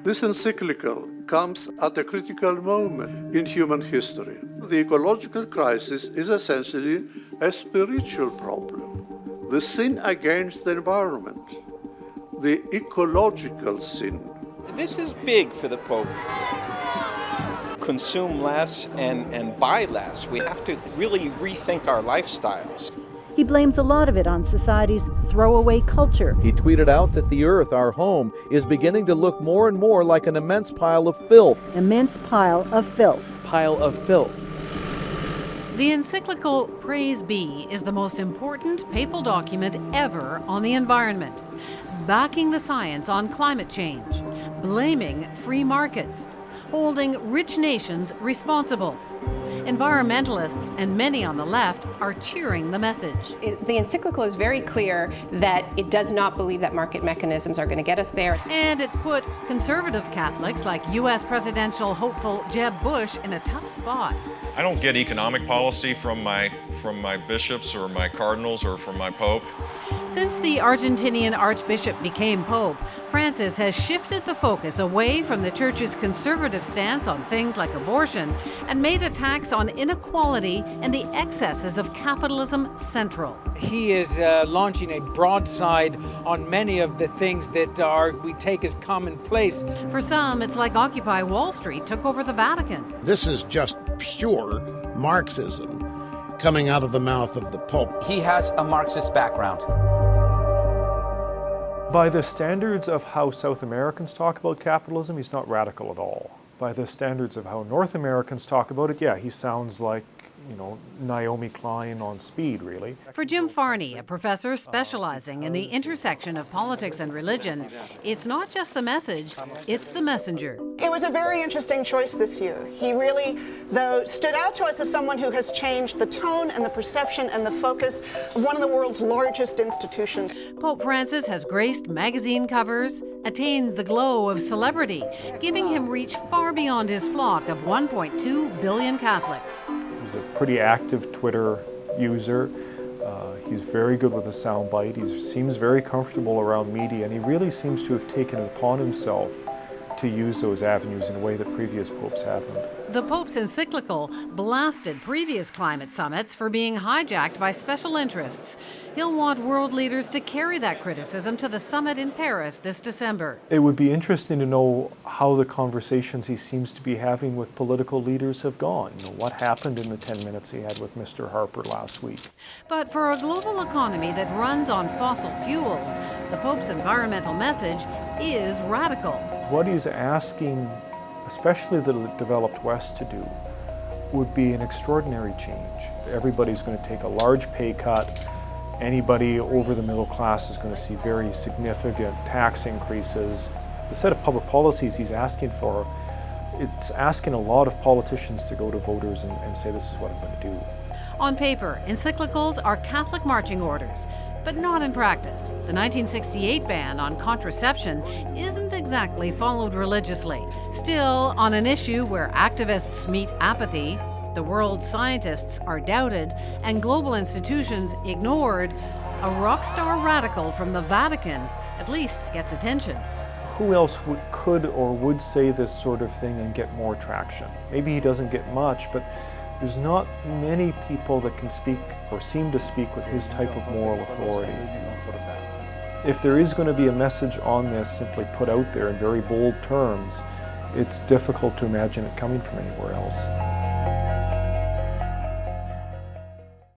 This encyclical comes at a critical moment in human history. The ecological crisis is essentially a spiritual problem. The sin against the environment, the ecological sin. This is big for the Pope. Consume less and buy less. We have to really rethink our lifestyles. He blames a lot of it on society's throwaway culture. He tweeted out that the Earth, our home, is beginning to look more and more like an immense pile of filth. Immense pile of filth. Pile of filth. The encyclical Praise Be is the most important papal document ever on the environment, backing the science on climate change, blaming free markets, holding rich nations responsible. Environmentalists and many on the left are cheering the message. The encyclical is very clear that it does not believe that market mechanisms are going to get us there. And it's put conservative Catholics like U.S. presidential hopeful Jeb Bush in a tough spot. I don't get economic policy from my bishops or my cardinals or from my pope. Since the Argentinian archbishop became pope, Francis has shifted the focus away from the church's conservative stance on things like abortion and made attacks on inequality and the excesses of capitalism central. He is launching a broadside on many of the things that we take as commonplace. For some, it's like Occupy Wall Street took over the Vatican. This is just pure Marxism coming out of the mouth of the Pope. He has a Marxist background. By the standards of how South Americans talk about capitalism, he's not radical at all. By the standards of how North Americans talk about it, yeah, he sounds like, Naomi Klein on speed, really. For Jim Farney, a professor specializing in the intersection of politics and religion, it's not just the message, it's the messenger. It was a very interesting choice this year. He really, though, stood out to us as someone who has changed the tone and the perception and the focus of one of the world's largest institutions. Pope Francis has graced magazine covers, attained the glow of celebrity, giving him reach far beyond his flock of 1.2 billion Catholics. He's a pretty active Twitter user. He's very good with a soundbite. He seems very comfortable around media, and he really seems to have taken it upon himself to use those avenues in a way that previous popes haven't. The Pope's encyclical blasted previous climate summits for being hijacked by special interests. He'll want world leaders to carry that criticism to the summit in Paris this December. It would be interesting to know how the conversations he seems to be having with political leaders have gone. What happened in the 10 minutes he had with Mr. Harper last week. But for a global economy that runs on fossil fuels, the Pope's environmental message is radical. What he's asking, especially the developed West, to do would be an extraordinary change. Everybody's going to take a large pay cut. Anybody over the middle class is going to see very significant tax increases. The set of public policies he's asking for, it's asking a lot of politicians to go to voters and say, this is what I'm going to do. On paper, encyclicals are Catholic marching orders, but not in practice. The 1968 ban on contraception isn't exactly followed religiously. Still, on an issue where activists meet apathy, the world's scientists are doubted, and global institutions ignored, a rock star radical from the Vatican at least gets attention. Who else could or would say this sort of thing and get more traction? Maybe he doesn't get much, but there's not many people that can speak or seem to speak with his type of moral authority. If there is going to be a message on this simply put out there in very bold terms, it's difficult to imagine it coming from anywhere else.